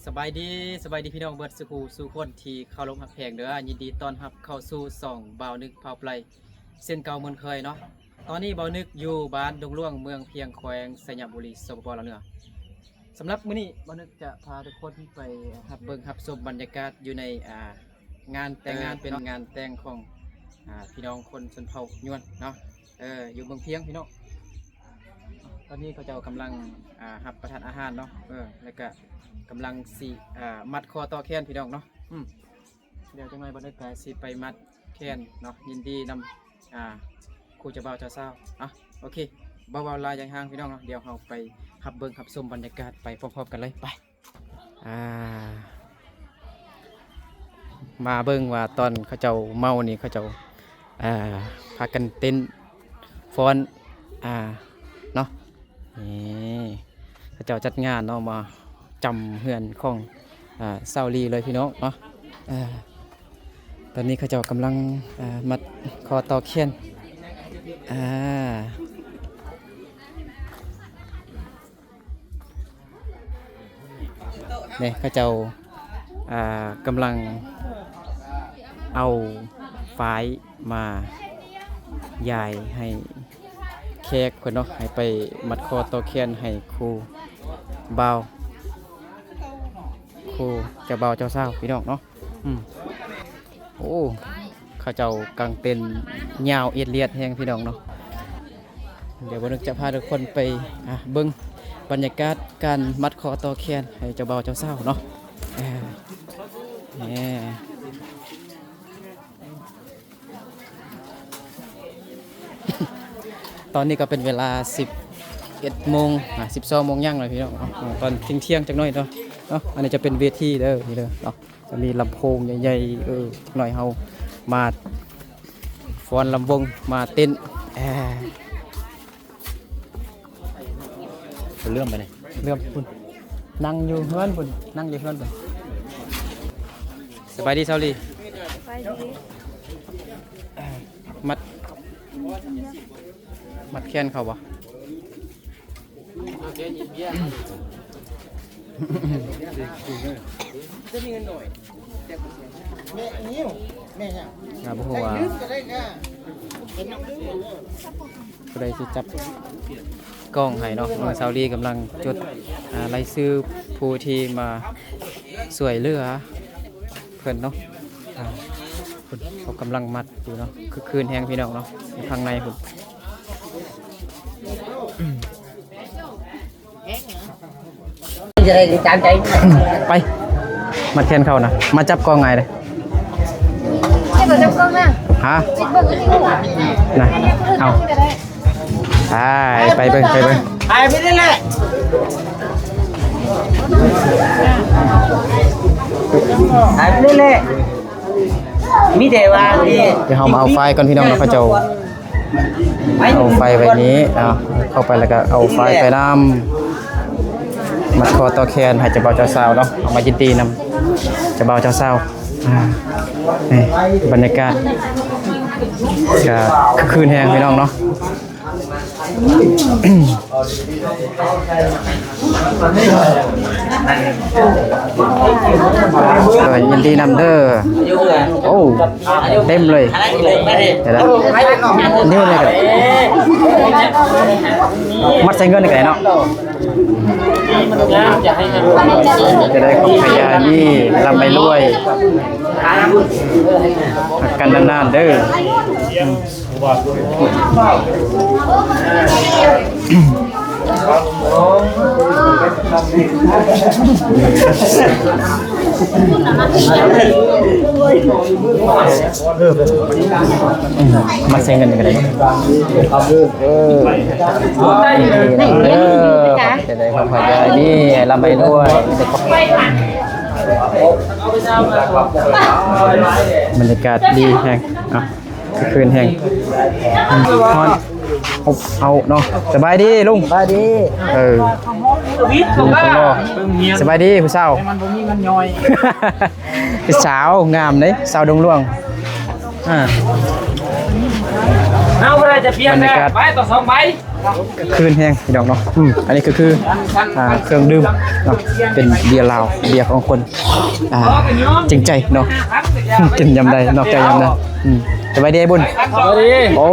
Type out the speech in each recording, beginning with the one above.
สบายดีพี่น้องเบิดสู่คนที่เข้าลงหักแพงเด้อยินดีต้อนรับเข้าสู่ส่องบ่าวนึกเผาไพรเส้นเก่าเหมือนเคยเนาะตอนนี้บ่าวนึกอยู่บ้านดงหลวงเมืองเพียงแขวงสยามบุรีสปปลาวเหนือสำหรับมื้อนี้บ่าวนึกจะพาทุกคนไปรับเบิ่งรับชมบรรยากาศอยู่ในงานแต่งงานเป็นงานแต่งของพี่น้องคนชนเผ่ายวนเนาะอยู่เมืองเพียงพี่น้องตอนนี้เขาเจ้ากำลังรับประทานอาหารเนาะแล้วก็กำลังสิมัดคอต่อแขนพี่น้องเนาะเดี๋ยวจังหน่อยบรรยากาศสิไปมัดแขนเนาะยินดีนำครูเจ้าบ่าวเจ้าสาวโอเคเบาๆลายอย่างห่างพี่น้องเนาะเดี๋ยวเราไปขับเบิ้งขับชมบรรยากาศไปพร้อมๆกันเลยไปมาเบิ้งว่าตอนเขาเจ้าเมานี่เขาเจ้าพากันเต้นฟ้อนเนาะนี่เขาเจ้าจัดงานเนาะมาจำเฮือนของเซาลีเลยพี่น้องเนาะตอนนี้เขาเจ้ากำลังมัดคอต่อแขนเนี่ยเขาเจ้ากำลังเอาฝ้ายมายายให้แขกคนเนาะให้ไปมัดคอต่อแขนให้ครูบ่าวครูเจ้าบ่าวเจ้าสาวพี่น้องเนาะโอ้เขาเจ้ากางเต็นยาวเอียดเลียดแห้งพี่น้องเนาะเดี๋ยววันนึงจะพาทุกคนไปเบิ้งบรรยากาศการมัดคอต่อแขนให้เจ้าบ่าวเจ้าสาวเนาะตอนนี้ก็เป็นเวลา11 โมง12 โมงย่างเลยพี่น้องตอนเที่ยงจังหน่อยเนาะอันนี้จะเป็นเวทีเด้อนี่เด้อเนาะจะมีลำโพงใหญ่ๆหน่อยเฮามาฟ้อนลำวงมาเต้นเลื่อมไปไหนเลื่อมพุ่นนั่งอยู่เฮือนพุ่นนั่งอยู่เฮือนพุ่นสบายดีเซาลีสบายดีมัดแขนเขาบ่จะมีเงินหน่อยแม่นิ้วแม่เนี่ยบ่ฮู้ว่าผู้ใดสิจับกล้องให้เนาะเซาลีกำลังจดรายชื่อผู้ที่มาสวยเหลือเพิ่นเนาะเขากำลังมัดอยู่เนาะคือคืนแห้งพี่น้องเนาะข้างในพุ่นจะได้ตามใจไปมาเทียนเขานะมาจับกองไงเลยให้เราจับกล้องนะฮะปิดเบิ้งนี่นะเอาไปเบิ้งไปไม่ได้แหละไม่ได้แหละมีแต่ว่าเดี๋ยวเรามาเอาไฟก่อนพี่น้องเราจะเอาไฟไว้นี้เข้าไปแล้วก็เอาไฟไปน้ำมัดคอต่อแขนให้เจ้าบ่าวเจ้าสาวเนาะเอามายินดีนำเจ้าบ่าวเจ้าสาวนี่บรรยากาศก็คืนแห้งพี่น้องเนาะยินดีนำเด้อโอ้เต็มเลยเดี๋ยวนิ้วเลยกันมัดใส่เงินในไก่เนาะจะได้ของขยานี่ลำไปรวยกันนานๆเด้อมาเซ็งกันกันเลยจะได้ของขยานี่ลำไปด้วยบรรยากาศดีแห้งคืนแห้งเอาเนาะสบายดีลุงสบายดีลุงคนรอสบายดีผู้สาวมันบ่มีเงินย่อยสาวงามเลยสาวดงหลวงเอาอะไรจะเปลี่ยนไปต่อ2 ใบ คืนแห้งพี่น้องเนาะอันนี้ก็คือเครื่องดื่มเนาะเป็นเบียร์ลาวเบียร์ของคนจริงใจเนาะกินยำใดนอกใจยำนั้นสบายดีไอ้บุญสบายดีโอ้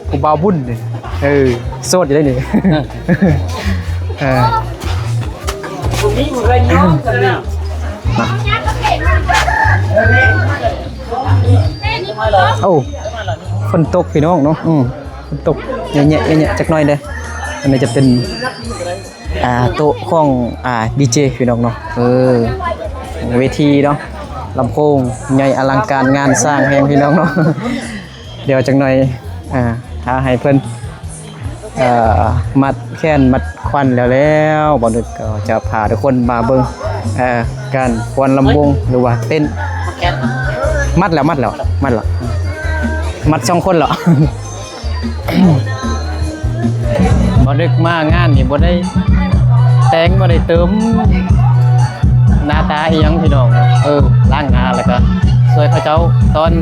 ผู้บ่าวบุญนี่โสดอยู่ได้นี่โอ้ฝนตกพี่น้องเนาะฝนตกเงี้ยจักหน่อยเด้ออันนี้จะเป็นโต๊ะของดีเจพี่น้องเนาะเวทีเนาะลำโพงใหญ่อลังการงานสร้างแห่งพี่น้องเนาะเดี๋ยวจักหน่อยถ้าให้เพิ่นมัดแค้นมัดควันแล้วบ่นึกก็จะพาทุกคนมาเบิ่งการควันลำวงหรือว่าเต้นมัดแล้วมัด2คนเหรอ บ่นึกมางานนี่บ่ได้แต่งบ่ได้เติมหน้าตาอีหยังพี่น้องล้างหน้าแล้วก็ช่วยเขาเจ้าตอน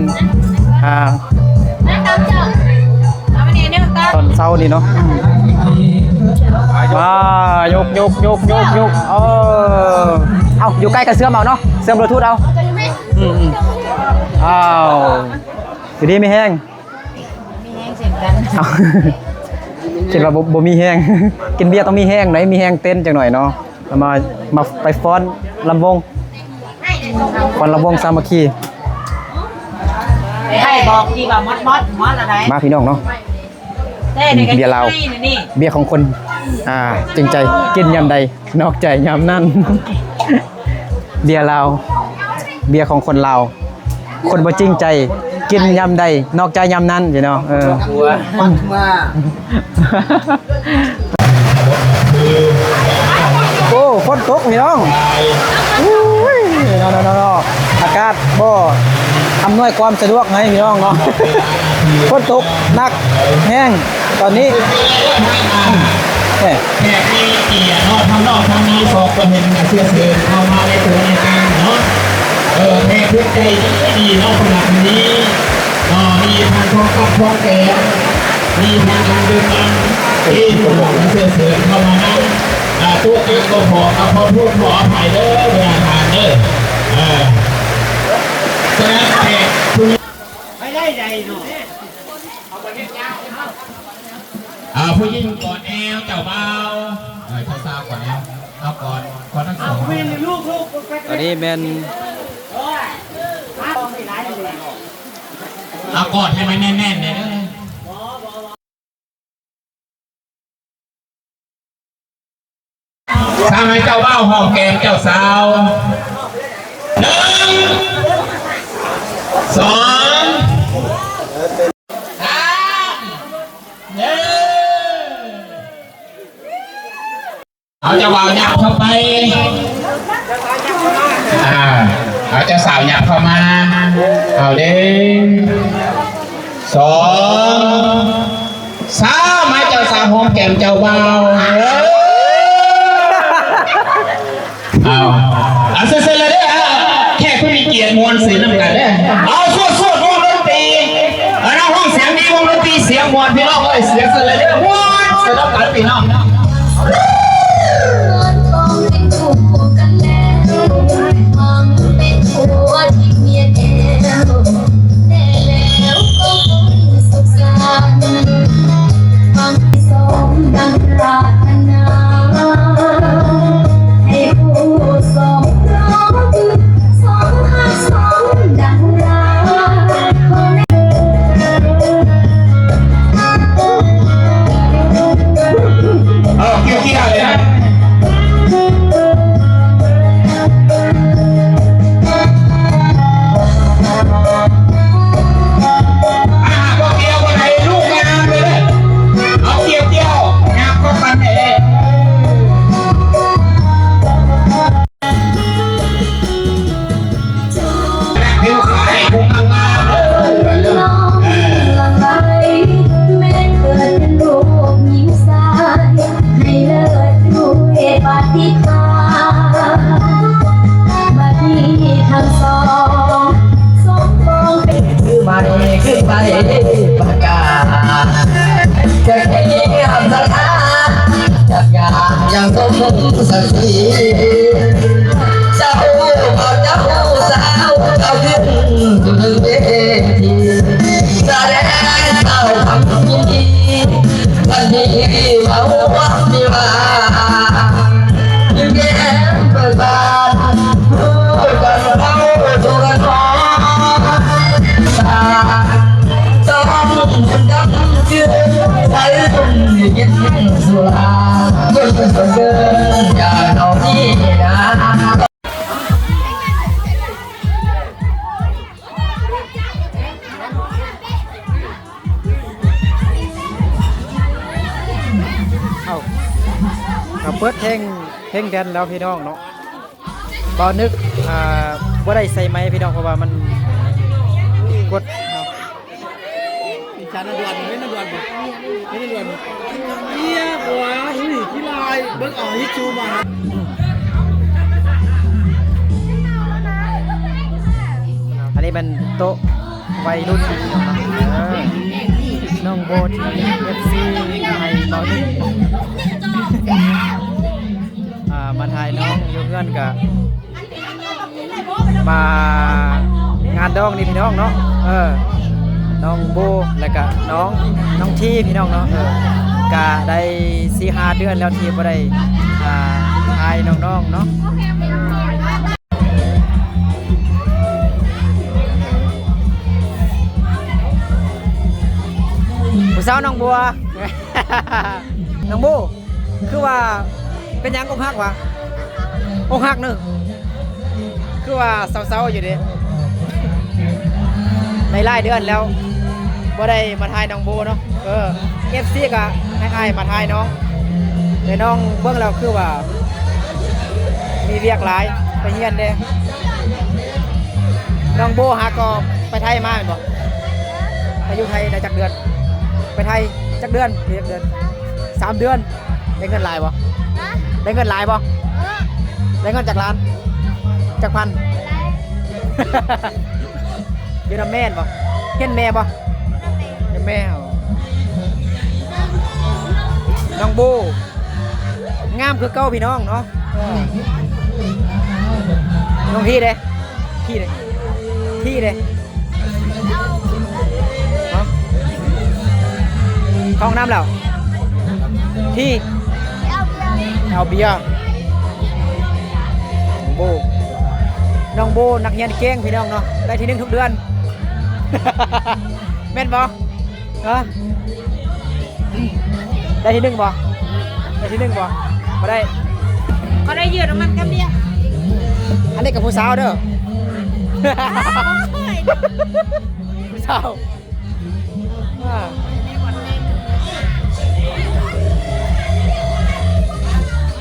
ตอนเช้านี่เนาะมายกเอาอยู่ใกล้กับเสื่อมเอาเนาะเสื่อมบลูทูธเอาอยู่ดีไม่แห้งเสียงกันคิดว่าบ่มีแห้งกินเบียร์ต้องมีแห้งไหนมีแห้งเต้นจังหน่อยเนาะมาไปฟ้อนลำวงสามัคคีให้บอกดีว่ามดอะไรมาพี่น้องเนาะเบียร์ลาวเบียร์ของคนจริงใจกินยำใดนอกใจยำนั่น เบียร์ลาวเบียร์ของคนลาวคนบ่จริงใจกินยำใดนอกใจยำนั้นพี่น้องโอ้ฝนตกพี่น้องนออากาศบ่อำนวยความสะดวกให้พี่น้องเนาะฝนตกหนักแห้งตอนนี้แขกมีเกียรติทำนอกทำนี้สอบก็เห็นเสื้อเสือเข้ามาในตัวในการเนาะแม่พื้นใจดีนอกขนาดนี้มีทางท้องกับท้องแก่มีทางการดื่มน้ำที่ผมบอกเสื้อเสือเข้ามานั่งตัวเองก็ขอเอาพูดขออภัยเด้อเวลาทานเด้อแขกไม่ได้ใจหนูผู้หญิงก่อนแอลเจ้าเบาเจ้าสาวก่อนแอลเอาก่อนทั้งสองตอนนี้แมนเอากอดให้มันแน่นๆเลยทำให้เจ้าเบ้าหอมแก้มเจ้าสาว1 2 3เอาเจ้าบ่าวหยับเข้าไปเอาเจ้าสาวหยับเข้ามาเอา1 2 3ให้เจ้าสาวหอมแก้มเจ้าบ่าวเอาเสร็จเลยเด้อแค่ผู้มีเกียรติมวลศิลป์นำกันเด้อเอาสวดวงดนตรีน้องห้องเสียงดีวงดนตรีเสียงมวลพี่น้องเอ้ยเสียงเสร็จเลยเด้อมวลเสร็จแล้วกันพี่น้อง สักทีเจ้าบ่าวเจ้าสาวเจ้าขึ้นอยู่ถึงเวทีแสดงเจ้าทำยินดีวันนี้เขาวัดมีมายิ้มแย้มเปิดบานพูดกันเราตัวกันพอตาต้องจำชื่อใส่ตุ้มยิ้มสุราเมื่อเป็นคนเดินอย่าเอานี่นะ เอาเปิดเพลงแดนแล้วพี่น้องเนาะบ่นึกบ่ได้ใส่ไม้พี่น้องเพราะว่ามันกดเนาะ อีชานาดวนไม่นาดวนไม่นาดวนเยี่ยหัวหินที่ลายเบิ้งออกฮิชูมา อันนี้เป็นโต๊ะวัยรุ่นพี่น้องเนาะน้องโบทีเอฟซีให้บ่นึกมาถ่ายน้องอยู่เพื่อนกับมางานดองนี่พี่น้องเนาะน้องโบแล้วก็น้องที่พี่น้องเนาะกะได้4-5 เดือนแล้วที่บ่ได้ถ่ายน้องๆเนาะผู้สาวน้องบัว น้องโบคือว่าเป็นหยังอกหักวะอกหักเนอะคือว่าเศร้าๆอยู่ดิในหลายเดือนแล้วบ่ได้มาถ่ายน้องโบเนาะFC ก็ให้อ้ายมาถ่ายน้องแต่น้องเบิ่งแล้วคือว่ามีเวียกหลายไปเฮียนเด้น้องโบหาก็ไปไทยมาแม่นบ่ไปอยู่ไทยได้จักเดือนไปไทยจักเดือน3 เดือนได้เงินหลายบ่ได้เงินหลายบ่ได้เงินจากร้านจากพัน อยู่นำแม่นบ่เห็นแม่บ่เห็นแม่น้องโบงามคือเก้าพี่น้องเนาะน้องที่เด้เข้าห้องน้ำแล้วที่เอาเบียร์น้องโบนักเรียนเก่งพี่น้องเนาะได้ที่ 1 ทุกเดือน แม่นบ่ได้ที่ 1บ่ได้ที่ 1บ่บ่ได้ก็ได้ยืดออกมันกับเบียร์อันนี้กับผู้สาวเด้อ ผู้สาว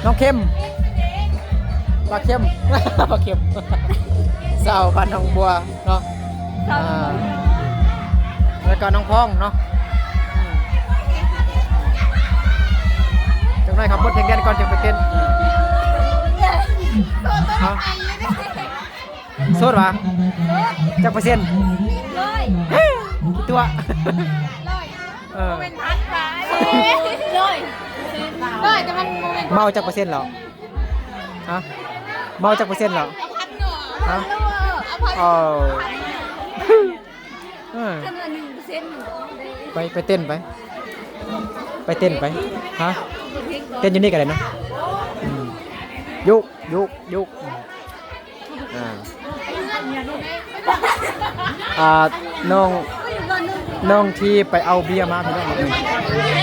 น้องเข้มปลาเข้ม ปลาเข้มสาวพันน้องบัวเนาะแล้วก็น้องพ้องเนาะจังไรครับบทเพลงแดนก่อนจะไปเต้นโสดวะจักเปอร์เซ็นต์กี่ตัวเป็นพันไปเลยแต่มันโมเมนต์ เมาจักเปอร์เซ็นต์เหรอฮะเมาจักเปอร์เซ็นต์เหรอฮะอ๋อไปเต้นไปเต้นไปฮะเต้นอยู่นี่กันเลยเนาะยุกน้องที่ไปเอาเบียร์มาพี่น้อง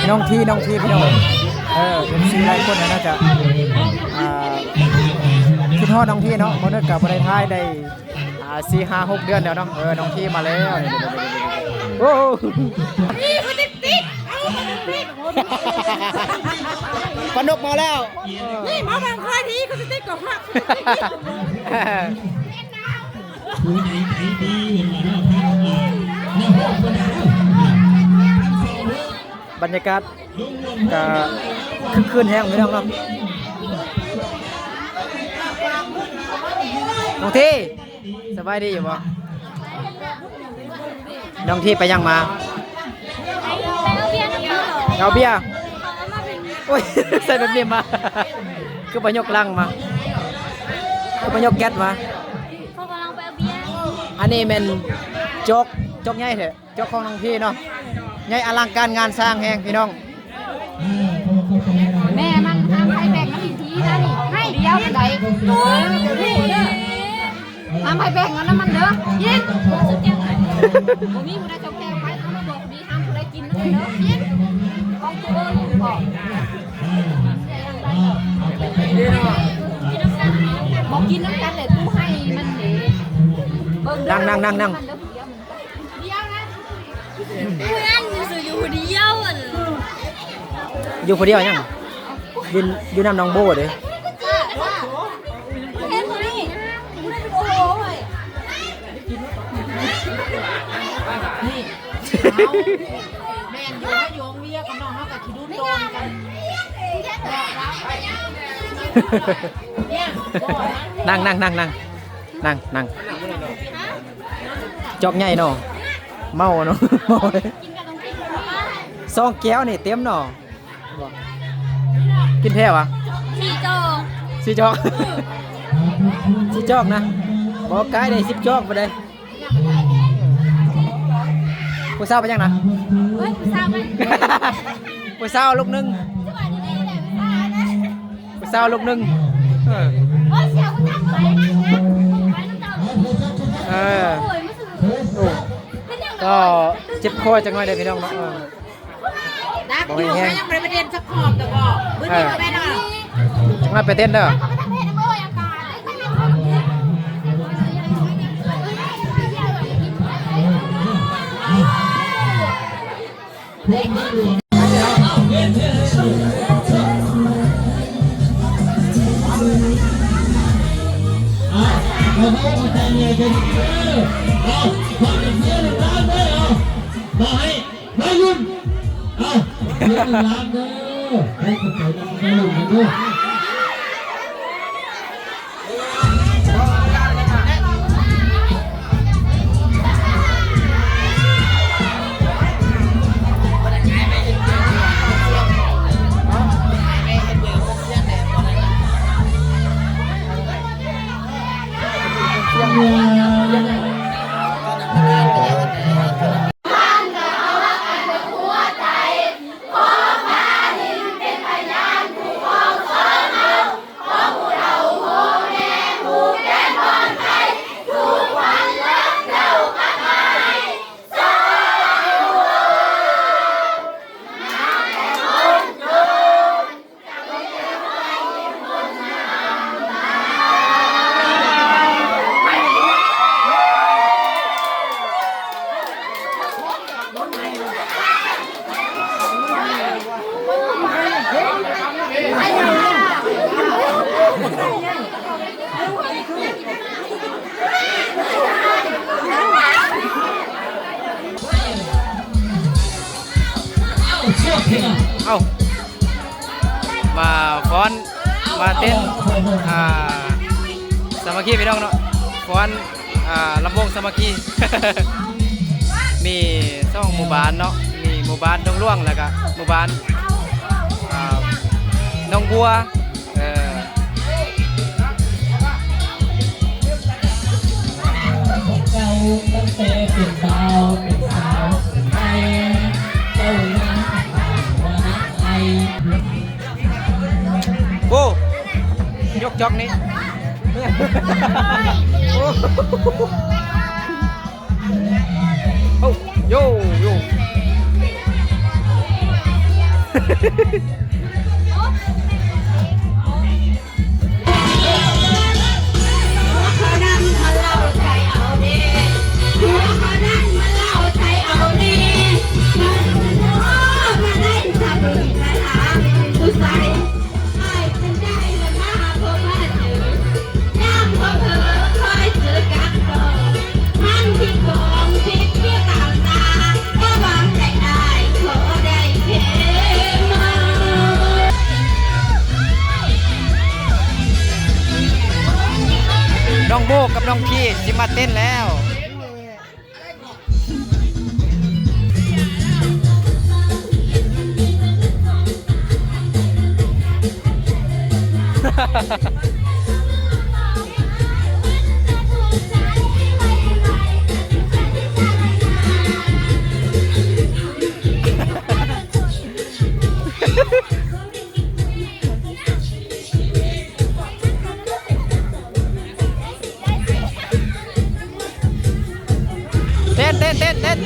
น้องที่พี่น้องเป็นสิ่งหลายคนน่าจะคิดฮอดน้องที่เนาะบ่ได้กลับบ่ได้ท้ายได้4-5-6 เดือนแล้วเนาะน้องที่มาแล้วโอ้นี่มันติดปนกมาแล้วนี่มาบางค่ายทีเขาจะติดกับฮักบรรยากาศก็คึกคืนแห้งพี่น้องเนาะน้องที่สบายดีอยู่บ่น้องที่ไปยังมาเอาเบียร์โอ้ยใส่แบบนี้มา คือไปยกลังมาคือไปยกแก๊สมา เขากำลังไปเอาเบียร์ อันนี้เป็นจกใหญ่เถอะจกของน้องพี่เนาะใหญ่อลังการงานสร้างแห่งพี่น้อง แม่มันห้ามให้แบ่งน้ำอีกทีนะนี่ให้เดียวใดตัวห้ามให้แบ่งน้ำมันเด้อยิงผมมีผู้ใดจะแก้ไขเขามาบอกดีห้ามผู้ใดกินน้ำเด้อยิงของตัวลูกบอกบอกกินน้ำกันเลยตู้ให้มันเด็นั่งเดียวนะ อยู่คนเดียวยังอยู่น้ำน้องโบเด้อ เห็นไหมโอ้โห แม่นอยู่ให้โยงเวียกับน้องเขากับคิดูโดนกันเนี่ยนั่งจอกใหญ่เนาะเมาเนาะเมาเลยซองแก้วนี่เต็มเนาะกินแพ้วะสี่จอกสี่จอกนะบอกกายได้10จอกไปเลยผู้สาวไปยังนะ เฮ้ยสาวมัน ผู้สาวลูกหนึงผู้สาวลูกหนึงโอ้ยเสียวมันทำอะไรนะเออ โอ้ยไม่สนุก ก็เจ็บคอจังเลยเด้อพี่น้องเนาะ ดักอยู่ไม่ยังประเด็นสักขอบแต่บอกเมื่อกี้ก็ไม่ได้ จังเลยไปเต้นเด้อ เขาไปทำเพศนะเมื่อยังกา มาให้มายุ่นเอาเดี๋ยวล้างเด้อให้คนไทยล้างเด้อเด้อเอ้ามาฟ้อนมาเต้นสามัคคีพี่น้องเนาะฟ้อนลำวงสามัคคี มี2หมู่บ้านเนาะมีหมู่บ้านดงหลวงแล้วก็หมู่บ้านหนองบัวเก่าตั้งแต่เป็นสาวไทยเจ้าหน้าว่านักไทย โอ้ยกจอกนี่โอ้โยโยน้องโบกับน้องพี่สิมาเต้นแล้ว เต้นเต้นเต้นเต้น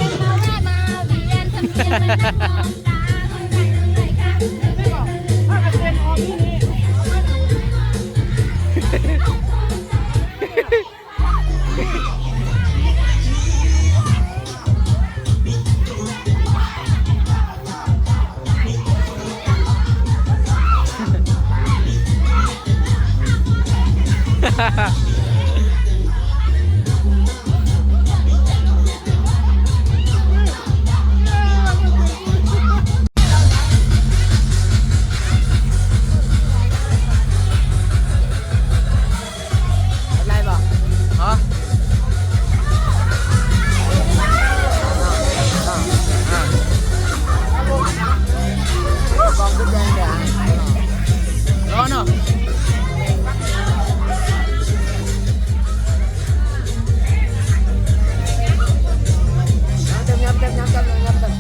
อะไรบอก ฮะกองกุญแจเดี๋ยว ร้อนเนาะเต็มยับเต็มยับเต็มยับเต็ม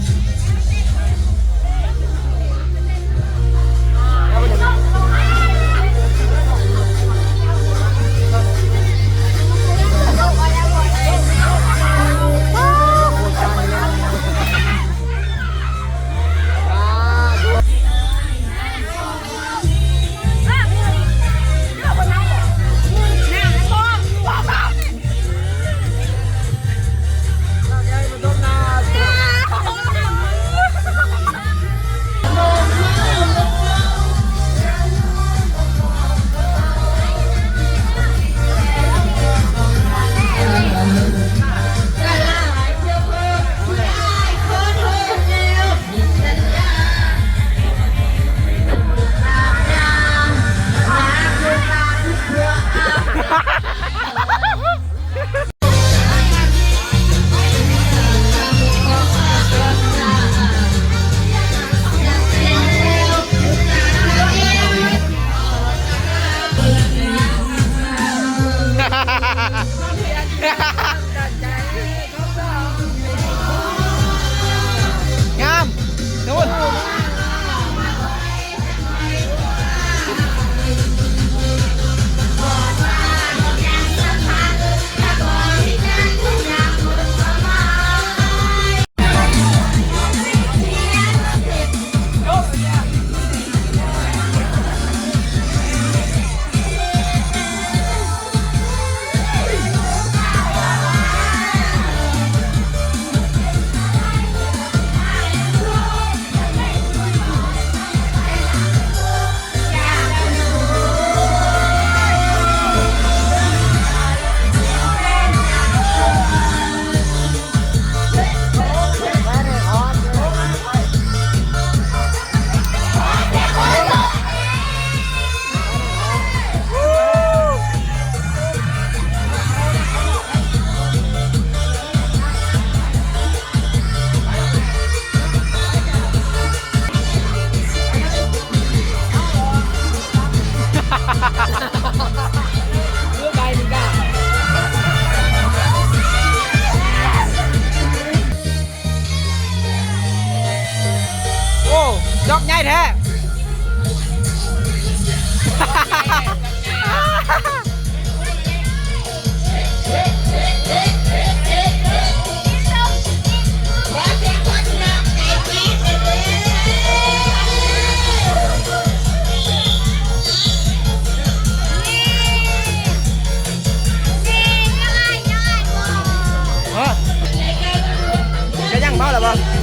งามนู่นโอ้ดอกใหญ่แท้ จะยังเมาหรือเปล่า